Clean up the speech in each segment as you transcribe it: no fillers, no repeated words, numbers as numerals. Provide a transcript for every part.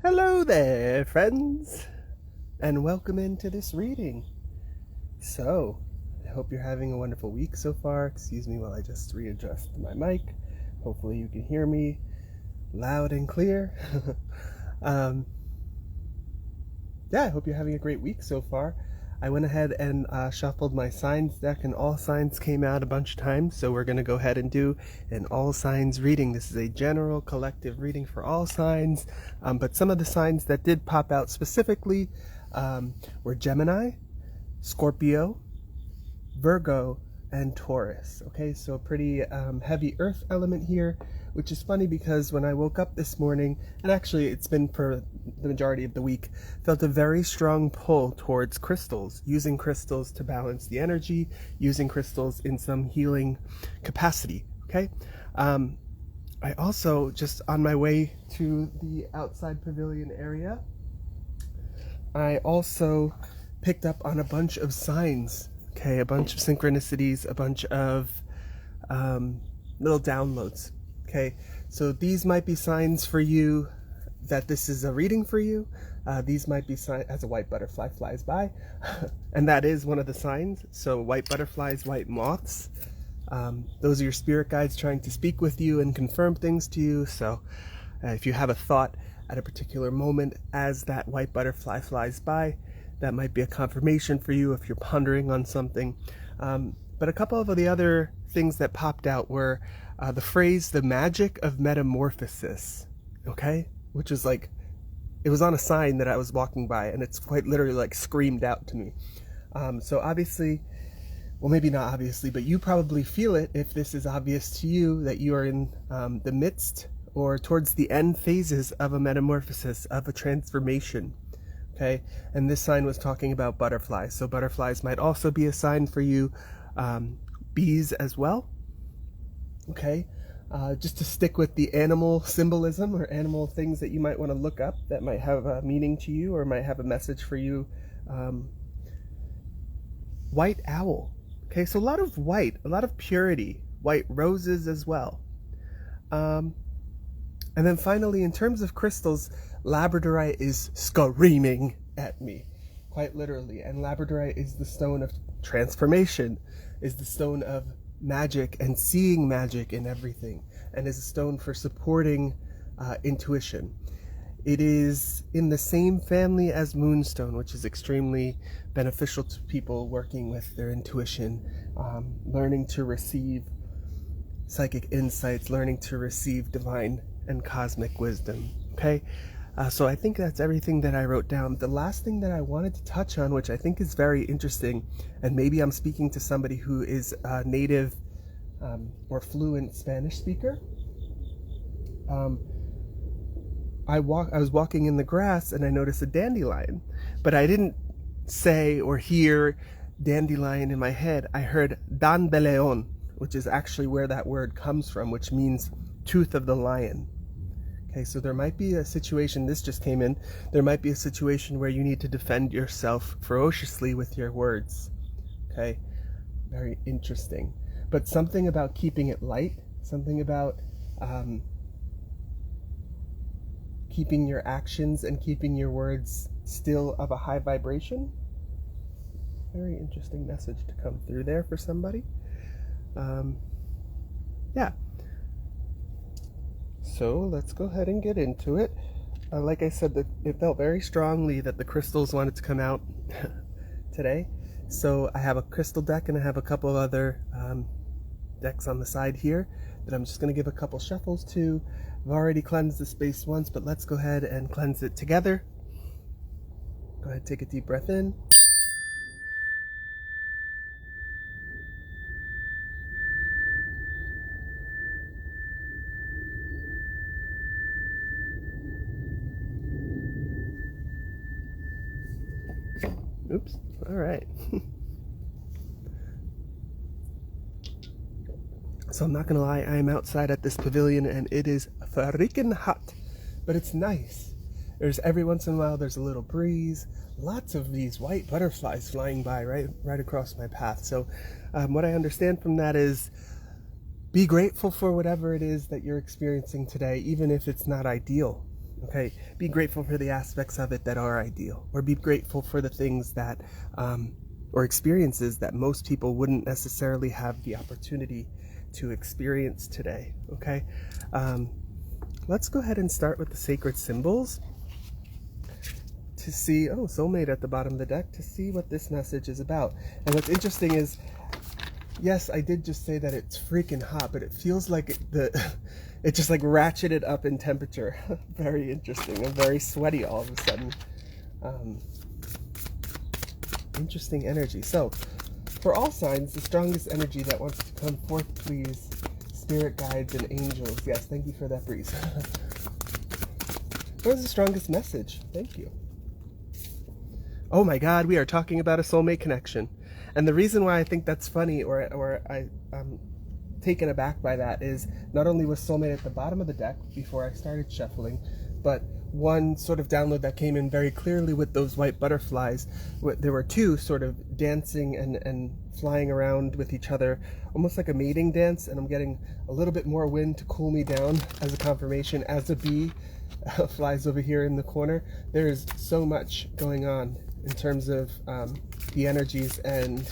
Hello there, friends, and welcome into this reading. So, I hope you're having a wonderful week so far. Excuse me while I just readjust my mic. Hopefully you can hear me loud and clear. I hope you're having a great week so far. I went ahead and shuffled my signs deck, and all signs came out a bunch of times, so we're going to go ahead and do an all signs reading. This is a general collective reading for all signs, but some of the signs that did pop out specifically were Gemini, Scorpio, Virgo, and Taurus. Okay, so a pretty heavy earth element here, which is funny because when I woke up this morning, and actually it's been for the majority of the week, felt a very strong pull towards crystals, using crystals to balance the energy, using crystals in some healing capacity. Okay, I also, just on my way to the outside pavilion area, I also picked up on a bunch of signs. Okay, a bunch of synchronicities, a bunch of little downloads. Okay, so these might be signs for you that this is a reading for you. These might be signs as a white butterfly flies by, and that is one of the signs. So white butterflies, white moths. Those are your spirit guides trying to speak with you and confirm things to you. So if you have a thought at a particular moment as that white butterfly flies by, that might be a confirmation for you if you're pondering on something. But a couple of the other things that popped out were the phrase, the magic of metamorphosis, okay? Which is like, it was on a sign that I was walking by, and it's quite literally like screamed out to me. So obviously, well, maybe not obviously, but you probably feel it if this is obvious to you that you are in the midst or towards the end phases of a metamorphosis, of a transformation. Okay, and this sign was talking about butterflies. So butterflies might also be a sign for you, bees as well. Okay, just to stick with the animal symbolism or animal things that you might want to look up that might have a meaning to you or might have a message for you. White owl. Okay, so a lot of white, a lot of purity, white roses as well. And then finally, in terms of crystals, labradorite is screaming at me, quite literally. And labradorite is the stone of transformation, is the stone of magic and seeing magic in everything, and is a stone for supporting intuition. It is in the same family as moonstone, which is extremely beneficial to people working with their intuition, learning to receive psychic insights, learning to receive divine and cosmic wisdom. Okay, so I think that's everything that I wrote down. The last thing that I wanted to touch on, which I think is very interesting, and maybe I'm speaking to somebody who is a native or fluent Spanish speaker. I was walking in the grass and I noticed a dandelion, but I didn't say or hear dandelion in my head. I heard dan de leon, which is actually where that word comes from, which means tooth of the lion. Okay, so there might be a situation, this just came in, there might be a situation where you need to defend yourself ferociously with your words. Okay, very interesting. But something about keeping it light, something about keeping your actions and keeping your words still of a high vibration. Very interesting message to come through there for somebody. Yeah. So let's go ahead and get into it. Like I said, it felt very strongly that the crystals wanted to come out today. So I have a crystal deck and I have a couple of other decks on the side here that I'm just going to give a couple shuffles to. I've already cleansed the space once, but let's go ahead and cleanse it together. Go ahead, take a deep breath in. Oops. All right. So I'm not gonna lie, I am outside at this pavilion and it is freaking hot, but it's nice. There's every once in a while there's a little breeze, lots of these white butterflies flying by right across my path. So what I understand from that is be grateful for whatever it is that you're experiencing today, even if it's not ideal. Okay, be grateful for the aspects of it that are ideal, or be grateful for the things that, or experiences that most people wouldn't necessarily have the opportunity to experience today. Okay, let's go ahead and start with the sacred symbols to see, oh, soulmate at the bottom of the deck, to see what this message is about. And what's interesting is, yes, I did just say that it's freaking hot, but it feels like it just like ratcheted up in temperature. Very interesting. I'm very sweaty all of a sudden. Interesting energy. So, for all signs, the strongest energy that wants to come forth, please, spirit guides and angels. Yes, thank you for that breeze. What is the strongest message? Thank you. Oh my God, we are talking about a soulmate connection. And the reason why I think that's funny, or I'm taken aback by that, is not only was soulmate at the bottom of the deck before I started shuffling, but one sort of download that came in very clearly with those white butterflies. There were two sort of dancing and flying around with each other, almost like a mating dance, and I'm getting a little bit more wind to cool me down as a confirmation as a bee flies over here in the corner. There's so much going on in terms of the energies and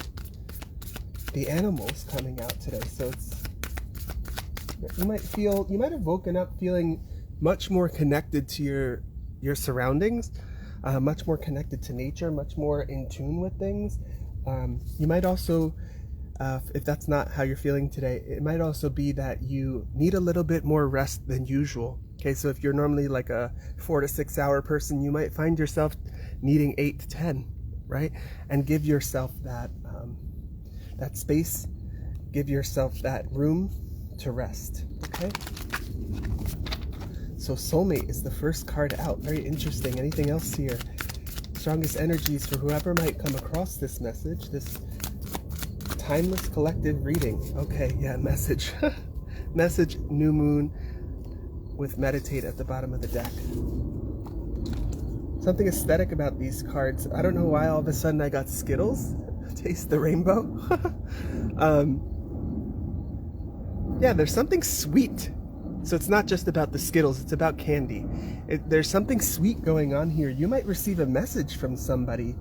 the animals coming out today. So you might have woken up feeling much more connected to your surroundings, much more connected to nature, much more in tune with things. You might also, if that's not how you're feeling today, it might also be that you need a little bit more rest than usual. Okay, so if you're normally like a 4 to 6 hour person, you might find yourself needing 8 to 10, right? And give yourself that that space, give yourself that room to rest. Okay. So soulmate is the first card out. Very interesting. Anything else here? Strongest energies for whoever might come across this message, this timeless collective reading. Okay, yeah, message. Message, new moon with meditate at the bottom of the deck. Something aesthetic about these cards. I don't know why all of a sudden I got Skittles. Taste the rainbow. Yeah, there's something sweet. So it's not just about the Skittles, it's about candy. There's something sweet going on here. You might receive a message from somebody.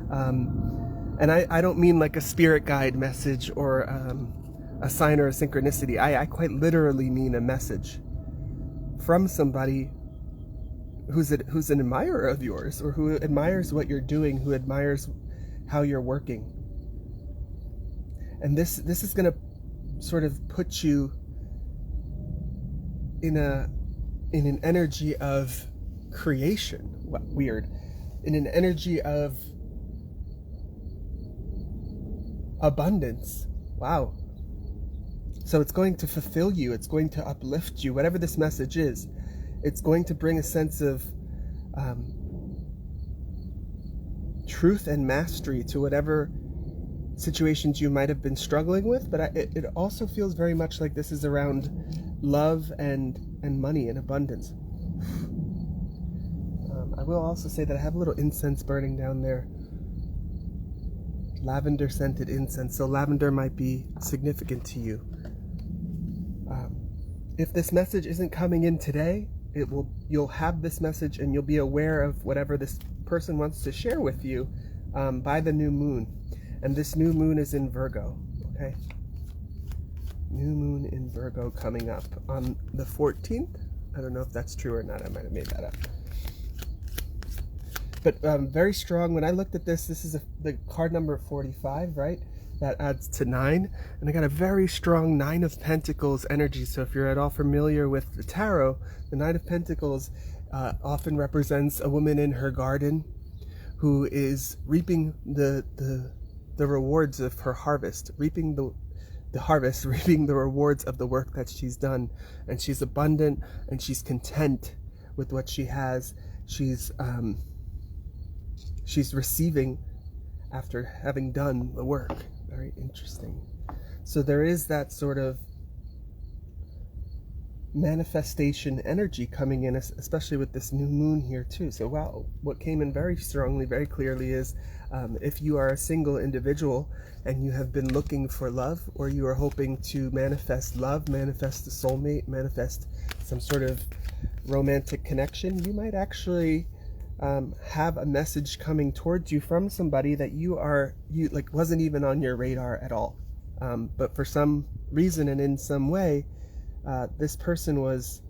And I don't mean like a spirit guide message or a sign or a synchronicity. I quite literally mean a message from somebody who's an admirer of yours, or who admires what you're doing, who admires how you're working. And this is going to sort of put you in an energy of creation. Weird. In an energy of abundance. Wow. So it's going to fulfill you. It's going to uplift you. Whatever this message is, it's going to bring a sense of truth and mastery to whatever situations you might have been struggling with. But it also feels very much like this is around love and money and abundance. I will also say that I have a little incense burning down there. Lavender scented incense. So lavender might be significant to you. If this message isn't coming in today, you'll have this message and you'll be aware of whatever this person wants to share with you by the new moon. And this new moon is in Virgo. Okay. New moon in Virgo coming up on the 14th. I don't know if that's true or not. I might have made that up. But very strong. When I looked at this is the card number 45, right? That adds to 9. And I got a very strong 9 of Pentacles energy. So if you're at all familiar with the tarot, the 9 of Pentacles often represents a woman in her garden who is reaping the rewards of her harvest, reaping the harvest, reaping the rewards of the work that she's done. And she's abundant and she's content with what she has. She's receiving after having done the work. Very interesting. So there is that sort of manifestation energy coming in, especially with this new moon here too. So wow, what came in very strongly, very clearly is if you are a single individual and you have been looking for love, or you are hoping to manifest love, manifest a soulmate, manifest some sort of romantic connection, you might actually have a message coming towards you from somebody that you like wasn't even on your radar at all, but for some reason and in some way this person was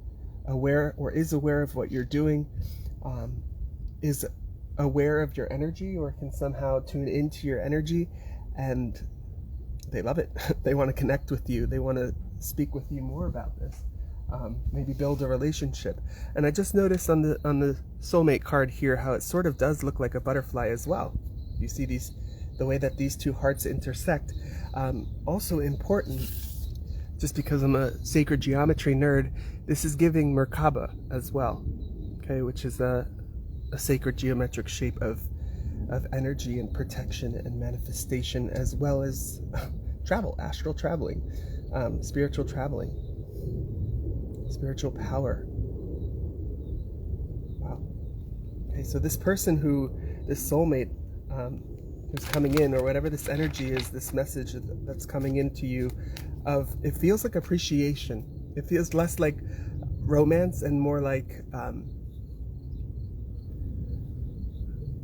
aware, or is aware of what you're doing, is aware of your energy, or can somehow tune into your energy, and they love it. They want to connect with you. They want to speak with you more about this. Maybe build a relationship. And I just noticed on the soulmate card here how it sort of does look like a butterfly as well. You see the way that these two hearts intersect. Also important, just because I'm a sacred geometry nerd, this is giving Merkaba as well, okay, which is a sacred geometric shape of energy and protection and manifestation, as well as travel, astral traveling, spiritual traveling, spiritual power. Wow. Okay, so this person this soulmate who's coming in, or whatever this energy is, this message that's coming into you, it feels like appreciation. It feels less like romance and more like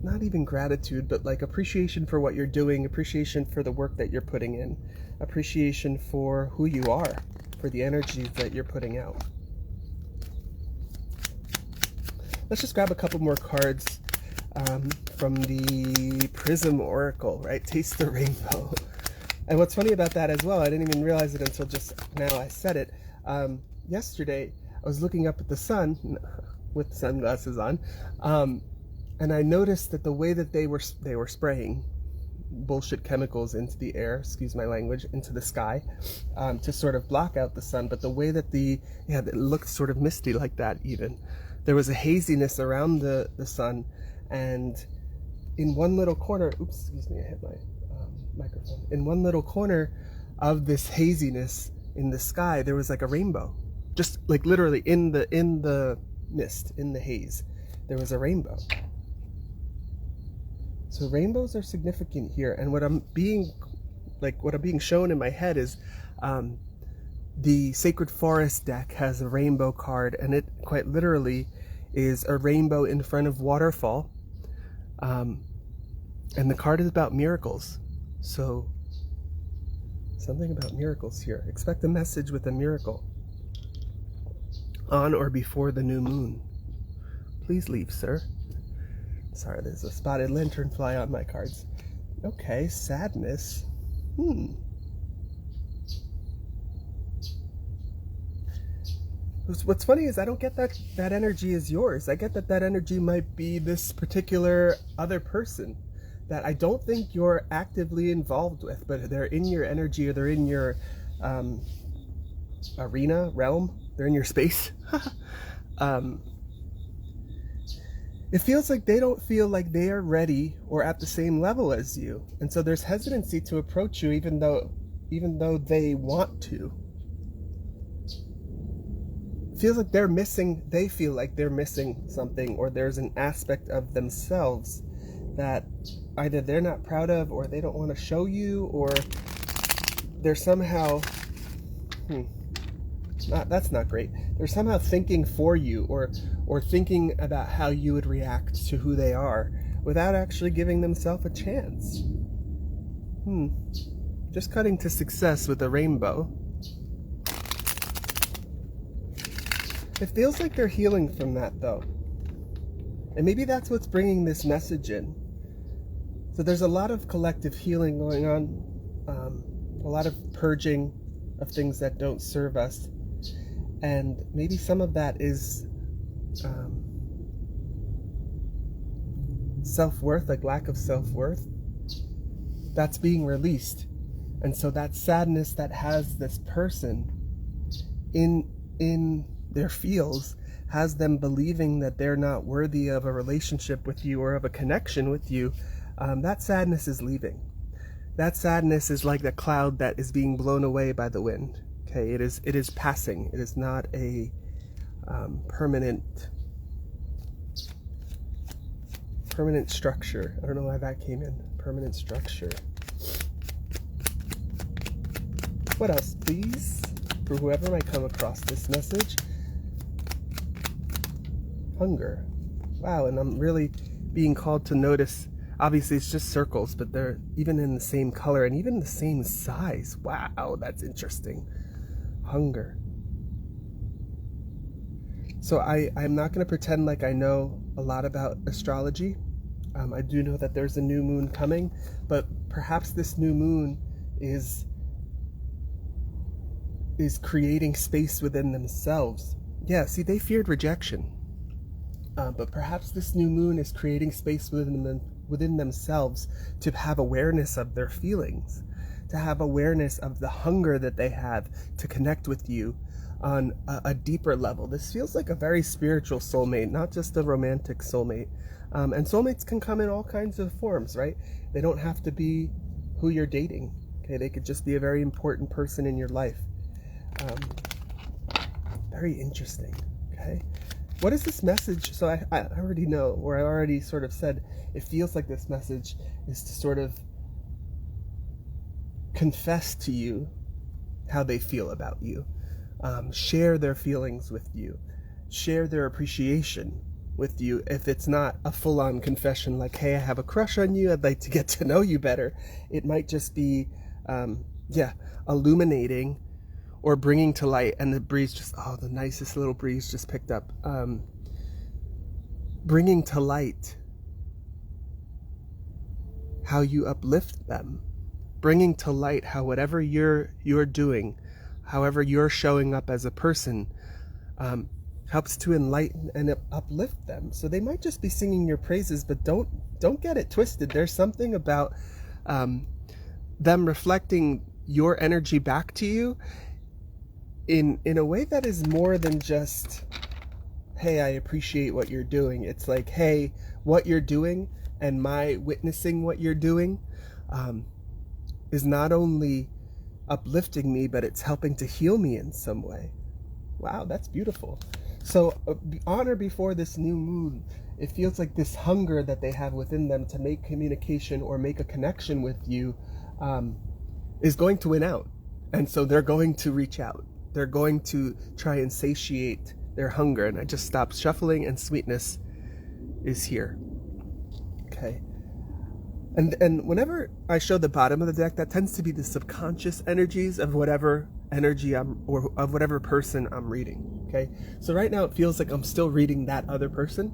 not even gratitude, but like appreciation for what you're doing, appreciation for the work that you're putting in, appreciation for who you are, for the energies that you're putting out. Let's just grab a couple more cards from the Prism Oracle, right? Taste the Rainbow. And what's funny about that as well, I didn't even realize it until just now I said it. Yesterday, I was looking up at the sun with sunglasses on, and I noticed that the way that they were spraying bullshit chemicals into the air, excuse my language, into the sky, to sort of block out the sun. But the way that it looked sort of misty like that even. There was a haziness around the sun, and in one little corner, oops, excuse me, I hit my microphone. In one little corner of this haziness in the sky, there was like a rainbow. Just like literally in the mist, in the haze, there was a rainbow. So rainbows are significant here, and what I'm being shown in my head is the Sacred Forest deck has a rainbow card, and it quite literally is a rainbow in front of waterfall, and the card is about miracles. So something about miracles here. Expect a message with a miracle on or before the new moon. Please leave, sir. Sorry, there's a spotted lanternfly on my cards. Okay, sadness. What's funny is I don't get that energy is yours. I get that energy might be this particular other person that I don't think you're actively involved with, but they're in your energy, or they're in your arena, realm, they're in your space. It feels like they don't feel like they are ready or at the same level as you, and so there's hesitancy to approach you, even though they want to. It feels like they feel like they're missing something, or there's an aspect of themselves that either they're not proud of, or they don't want to show you, or they're somehow that's not great. They're somehow thinking for you, or thinking about how you would react to who they are, without actually giving themselves a chance. Just cutting to success with a rainbow. It feels like they're healing from that, though. And maybe that's what's bringing this message in. So there's a lot of collective healing going on, a lot of purging of things that don't serve us. And maybe some of that is self-worth, like lack of self-worth, that's being released. And so that sadness that has this person in their feels has them believing that they're not worthy of a relationship with you or of a connection with you. That sadness is leaving. That sadness is like the cloud that is being blown away by the wind. Okay, it is passing. It is not a permanent structure. I don't know why that came in. Permanent structure. What else, please? For whoever might come across this message. Hunger. Wow, and I'm really being called to notice, obviously it's just circles, but they're even in the same color and even the same size. Wow, that's interesting. Hunger. So I'm not going to pretend like I know a lot about astrology. I do know that there's a new moon coming, but perhaps this new moon is creating space within themselves. Yeah, see, they feared rejection. But perhaps this new moon is creating space within themselves to have awareness of their feelings, to have awareness of the hunger that they have to connect with you on a deeper level. This feels like a very spiritual soulmate, not just a romantic soulmate. And soulmates can come in all kinds of forms, right? They don't have to be who you're dating. Okay, they could just be a very important person in your life. Very interesting. Okay. What is this message? So I already know, or I already sort of said, it feels like this message is to sort of confess to you how they feel about you, share their feelings with you, share their appreciation with you. If it's not a full-on confession like, hey, I have a crush on you, I'd like to get to know you better, it might just be, illuminating or bringing to light. And the breeze just, the nicest little breeze just picked up. Bringing to light how you uplift them. Bringing to light how whatever you're doing, however you're showing up as a person, helps to enlighten and uplift them. So they might just be singing your praises, but don't get it twisted. There's something about them reflecting your energy back to you in a way that is more than just, hey, I appreciate what you're doing. It's like, hey, what you're doing and my witnessing what you're doing is not only uplifting me, but it's helping to heal me in some way. Wow, that's beautiful. So honor before this new moon. It feels like this hunger that they have within them to make communication or make a connection with you is going to win out. And so they're going to reach out. They're going to try and satiate their hunger. And I just stopped shuffling, and sweetness is here. Okay. And whenever I show the bottom of the deck, that tends to be the subconscious energies of whatever energy or of whatever person I'm reading. Okay. So right now it feels like I'm still reading that other person.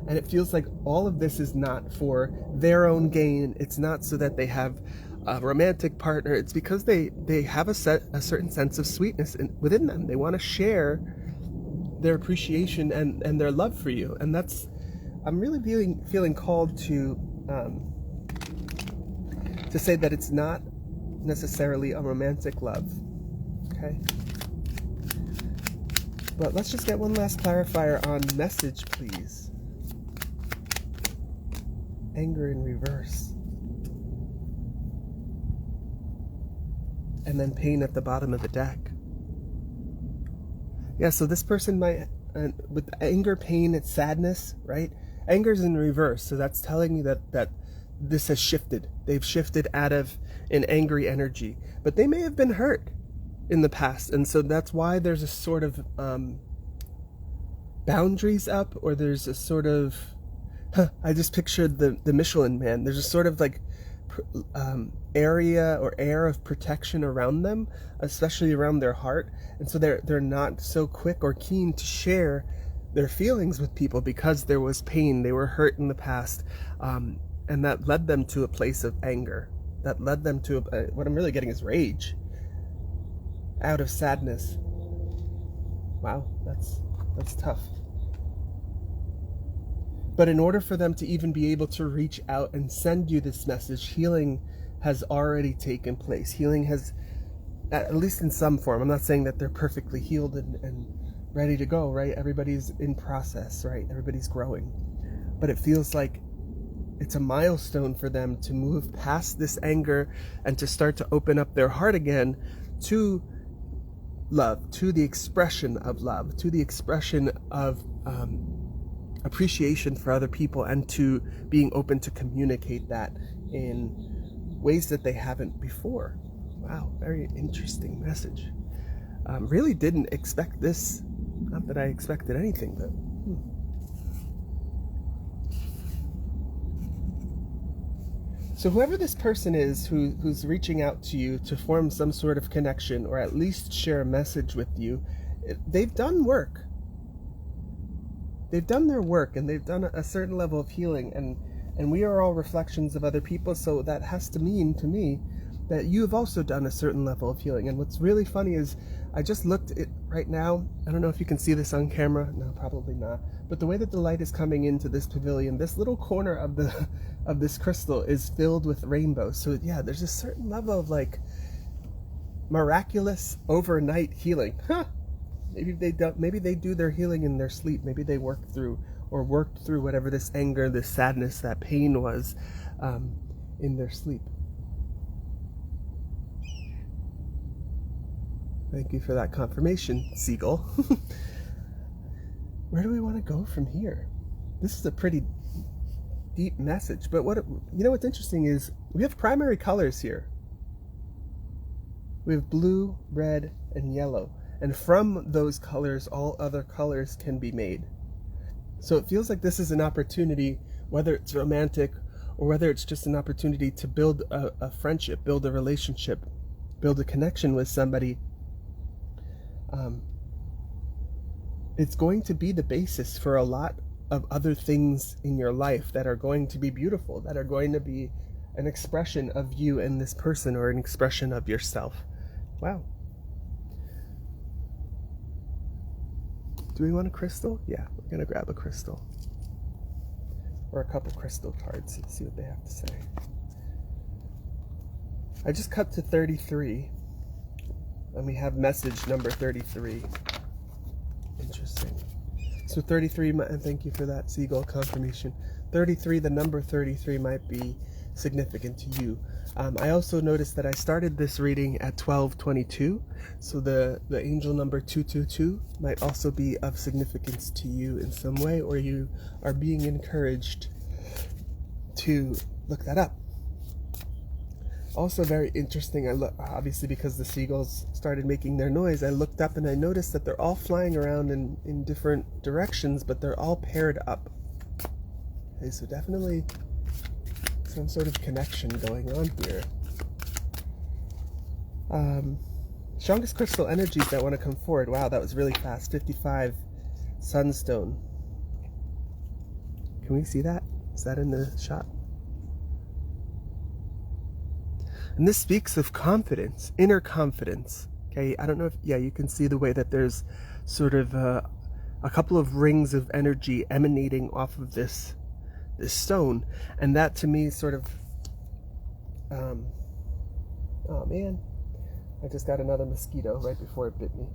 And it feels like all of this is not for their own gain. It's not so that they have a romantic partner. It's because they have a certain sense of sweetness within them. They want to share their appreciation and their love for you. And I'm really feeling called to say that it's not necessarily a romantic love. Okay. But let's just get one last clarifier on message, please. Anger in reverse. And then pain at the bottom of the deck. Yeah, so this person might, with anger, pain, and sadness, right? Anger's in reverse, so that's telling me that this has shifted. They've shifted out of an angry energy. But they may have been hurt in the past, and so that's why there's a sort of boundaries up, or there's a sort of, I just pictured the Michelin Man. There's a sort of like area or air of protection around them, especially around their heart, and so they're not so quick or keen to share their feelings with people because there was pain, they were hurt in the past, and that led them to a place of anger. That led them to what I'm really getting is rage, out of sadness. Wow, that's tough. But in order for them to even be able to reach out and send you this message, healing has already taken place. Healing has, at least in some form, I'm not saying that they're perfectly healed and ready to go, right? Everybody's in process, right? Everybody's growing. But it feels like it's a milestone for them to move past this anger and to start to open up their heart again to love, to the expression of love, to the expression of appreciation for other people, and to being open to communicate that in ways that they haven't before. Wow, very interesting message. Really didn't expect this. Not that I expected anything, but So whoever this person is who's reaching out to you to form some sort of connection, or at least share a message with you, they've done work. They've done their work, and they've done a certain level of healing, and we are all reflections of other people, so that has to mean to me that you have also done a certain level of healing. And what's really funny is I just looked at right now. I don't know if you can see this on camera. No, probably not. But the way that the light is coming into this pavilion, this little corner of this crystal is filled with rainbows. So yeah, there's a certain level of like miraculous overnight healing. Maybe they do their healing in their sleep. Maybe they worked through whatever this anger, this sadness, that pain was in their sleep. Thank you for that confirmation, Seagull. Where do we want to go from here? This is a pretty deep message, but what's interesting is we have primary colors here. We have blue, red, and yellow. And from those colors, all other colors can be made. So it feels like this is an opportunity, whether it's romantic or whether it's just an opportunity to build a friendship, build a relationship, build a connection with somebody. It's going to be the basis for a lot of other things in your life that are going to be beautiful, that are going to be an expression of you and this person, or an expression of yourself. Wow. Do we want a crystal? Yeah, we're going to grab a crystal. Or a couple crystal cards and see what they have to say. I just cut to 33. And we have message number 33. Interesting. So 33, and thank you for that, Seagull confirmation. 33, the number 33 might be significant to you. I also noticed that I started this reading at 12:22, so the angel number 222 might also be of significance to you in some way, or you are being encouraged to look that up. Also very interesting, obviously because the seagulls started making their noise, I looked up and I noticed that they're all flying around in different directions, but they're all paired up. Okay, so definitely some sort of connection going on here. Strongest crystal energies that want to come forward. Wow, that was really fast. 55, Sunstone. Can we see that? Is that in the shot? And this speaks of confidence, inner confidence. Okay, I don't know if, yeah, you can see the way that there's sort of a couple of rings of energy emanating off of this stone. And that to me sort of, oh man, I just got another mosquito right before it bit me.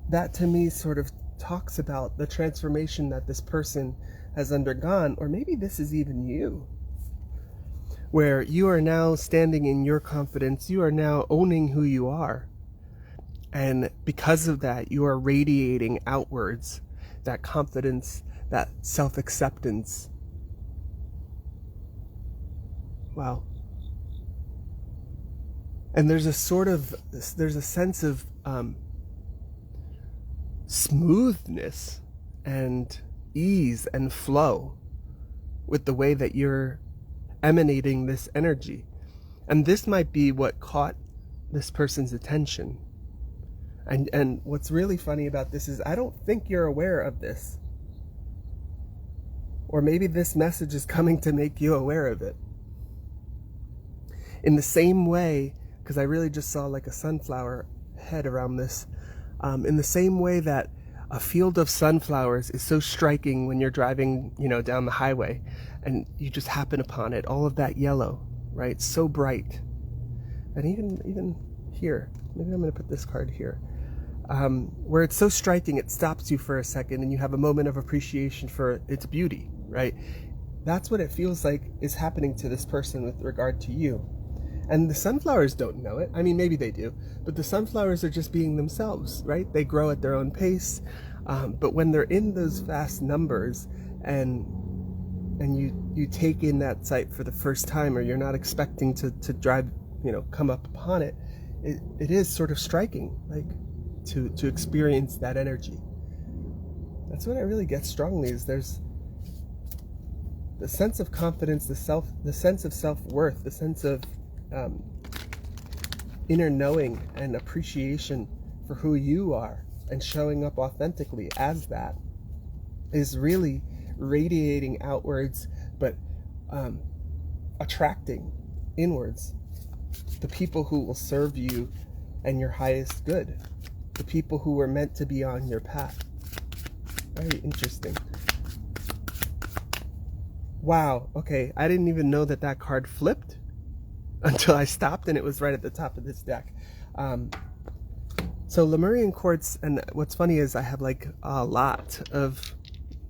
That to me sort of talks about the transformation that this person has undergone, or maybe this is even you, where you are now standing in your confidence, you are now owning who you are. And because of that, you are radiating outwards that confidence, that self-acceptance. Wow. And there's a sense of smoothness and ease and flow with the way that you're emanating this energy. And this might be what caught this person's attention. And what's really funny about this is I don't think you're aware of this. Or maybe this message is coming to make you aware of it. In the same way, because I really just saw like a sunflower head around this, in the same way that a field of sunflowers is so striking when you're driving, down the highway and you just happen upon it, all of that yellow, right? So bright. And even here, maybe I'm going to put this card here, where it's so striking it stops you for a second and you have a moment of appreciation for its beauty, right? That's what it feels like is happening to this person with regard to you. And the sunflowers don't know it. I mean, maybe they do, but the sunflowers are just being themselves, right? They grow at their own pace. But when they're in those vast numbers and you take in that sight for the first time, or you're not expecting to drive, come up upon it, it is sort of striking, like to experience that energy. That's what I really get strongly, is there's the sense of confidence, the sense of self-worth, the sense of inner knowing and appreciation for who you are, and showing up authentically as that is really radiating outwards, but attracting inwards the people who will serve you and your highest good, the people who were meant to be on your path. Very interesting. Wow, okay, I didn't even know that card flipped until I stopped, and it was right at the top of this deck. So Lemurian quartz, and what's funny is I have like a lot of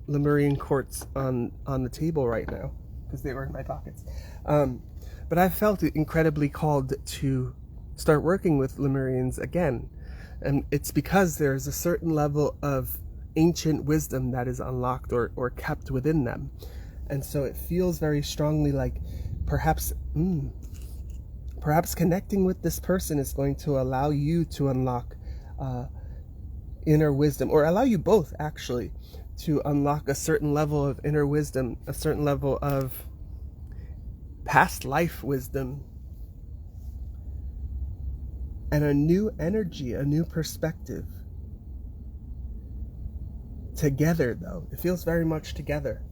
Lemurian quartz on the table right now because they were in my pockets. But I felt incredibly called to start working with Lemurians again. And it's because there's a certain level of ancient wisdom that is unlocked or kept within them. And so it feels very strongly like perhaps connecting with this person is going to allow you to unlock inner wisdom, or allow you both actually to unlock a certain level of inner wisdom, a certain level of past life wisdom, and a new energy, a new perspective. Together, though. It feels very much together.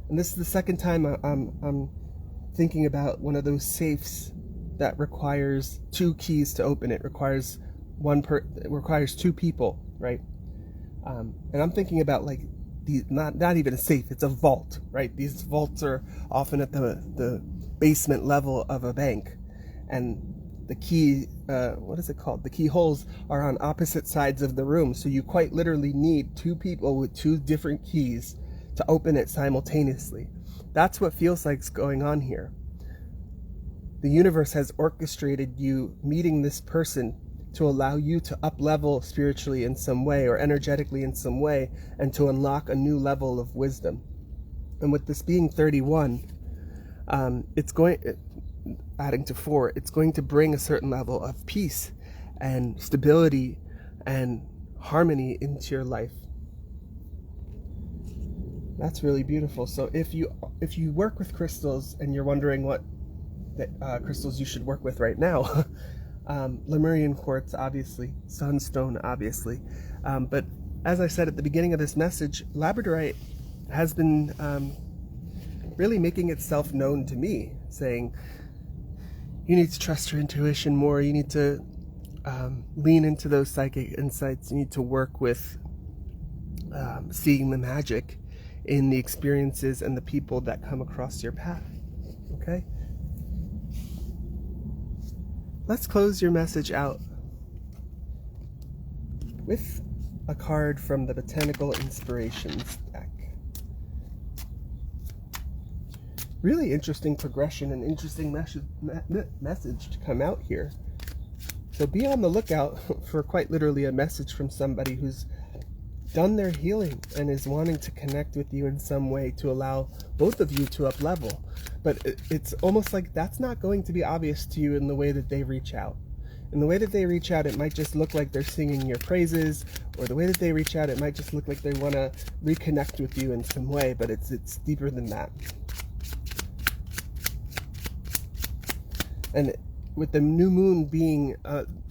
And this is the second time I'm thinking about one of those safes that requires 2 keys to open it. Requires two people, right? And I'm thinking about like not even a safe, it's a vault, right? These vaults are often at the basement level of a bank, and the key, what is it called? The keyholes are on opposite sides of the room, so you quite literally need 2 people with 2 different keys to open it simultaneously. That's what feels like's going on here. The universe has orchestrated you meeting this person to allow you to up-level spiritually in some way, or energetically in some way, and to unlock a new level of wisdom. And with this being 31, adding to 4, it's going to bring a certain level of peace and stability and harmony into your life. That's really beautiful. So if you work with crystals and you're wondering what crystals you should work with right now, Lemurian quartz, obviously, sunstone, obviously, but as I said at the beginning of this message, labradorite has been really making itself known to me, saying you need to trust your intuition more, you need to lean into those psychic insights, you need to work with seeing the magic in the experiences and the people that come across your path. Okay? Let's close your message out with a card from the Botanical Inspirations deck. Really interesting progression and interesting message to come out here. So be on the lookout for quite literally a message from somebody who's done their healing and is wanting to connect with you in some way to allow both of you to up level. But it's almost like that's not going to be obvious to you in the way that they reach out. In the way that they reach out, it might just look like they're singing your praises, or the way that they reach out, it might just look like they want to reconnect with you in some way, but it's deeper than that. And with the new moon being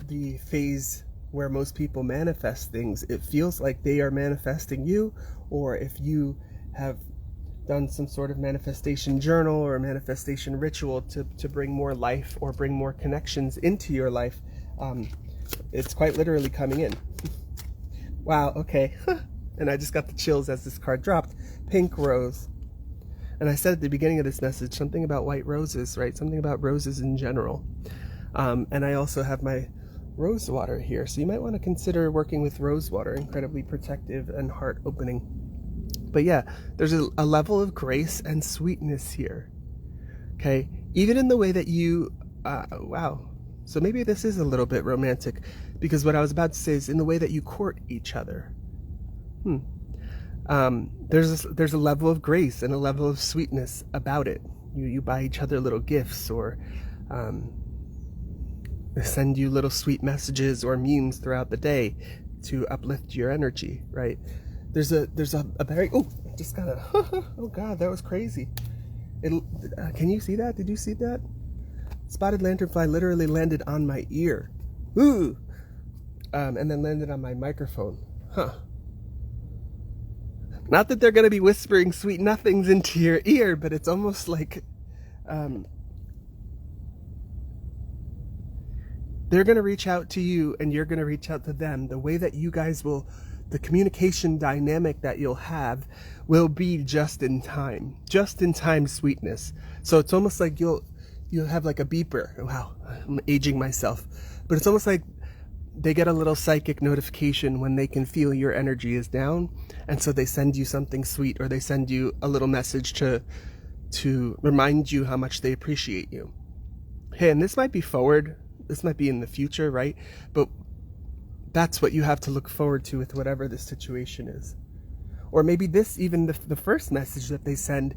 the phase where most people manifest things, it feels like they are manifesting you, or if you have done some sort of manifestation journal or a manifestation ritual to bring more life or bring more connections into your life, it's quite literally coming in. Wow, okay. And I just got the chills as this card dropped. Pink rose. And I said at the beginning of this message something about white roses, right? Something about roses in general. And I also have my rose water here, so you might want to consider working with rose water. Incredibly protective and heart opening. But yeah, there's a level of grace and sweetness here. Okay, even in the way that you Wow. So maybe this is a little bit romantic, because what I was about to say is in the way that you court each other. There's a level of grace and a level of sweetness about it. You buy each other little gifts, or send you little sweet messages or memes throughout the day to uplift your energy, right? There's a very, oh, I just got a, oh God, that was crazy. Can you see that? Did you see that? Spotted lanternfly literally landed on my ear. Ooh! And then landed on my microphone. Huh. Not that they're going to be whispering sweet nothings into your ear, but it's almost like they're going to reach out to you and you're going to reach out to them. The way that you guys will, the communication dynamic that you'll have will be just in time sweetness. So it's almost like you'll have like a beeper. Wow, I'm aging myself. But it's almost like they get a little psychic notification when they can feel your energy is down, and so they send you something sweet, or they send you a little message to remind you how much they appreciate you. Hey, and this might be forward, this might be in the future, right? But that's what you have to look forward to with whatever the situation is. Or maybe this, even the first message that they send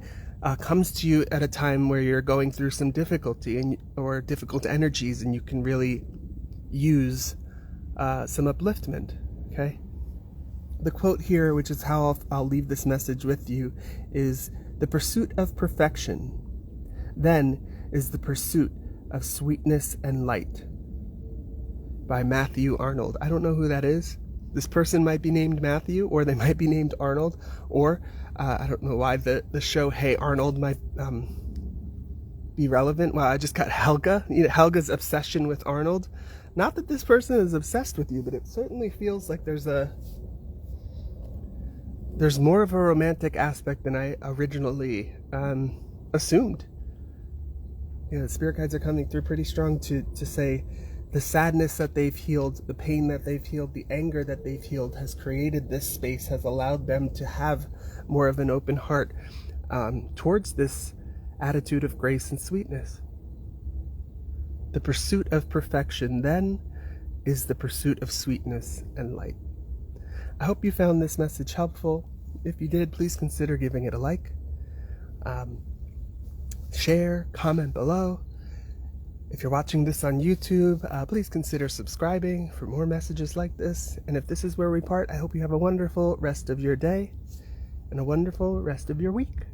comes to you at a time where you're going through some difficulty or difficult energies, and you can really use some upliftment. Okay. The quote here, which is how I'll leave this message with you, is the pursuit of perfection, then is the pursuit of sweetness and light, by Matthew Arnold. I don't know who that is. This person might be named Matthew, or they might be named Arnold, or I don't know why the show Hey Arnold might be relevant. Well, I just got Helga, Helga's obsession with Arnold. Not that this person is obsessed with you, but it certainly feels like there's more of a romantic aspect than I originally assumed. The spirit guides are coming through pretty strong to say the sadness that they've healed, the pain that they've healed, the anger that they've healed has created this space, has allowed them to have more of an open heart towards this attitude of grace and sweetness. The pursuit of perfection, then, is the pursuit of sweetness and light. I hope you found this message helpful. If you did, please consider giving it a like. Share, comment below. If you're watching this on YouTube, please consider subscribing for more messages like this. And if this is where we part, I hope you have a wonderful rest of your day and a wonderful rest of your week.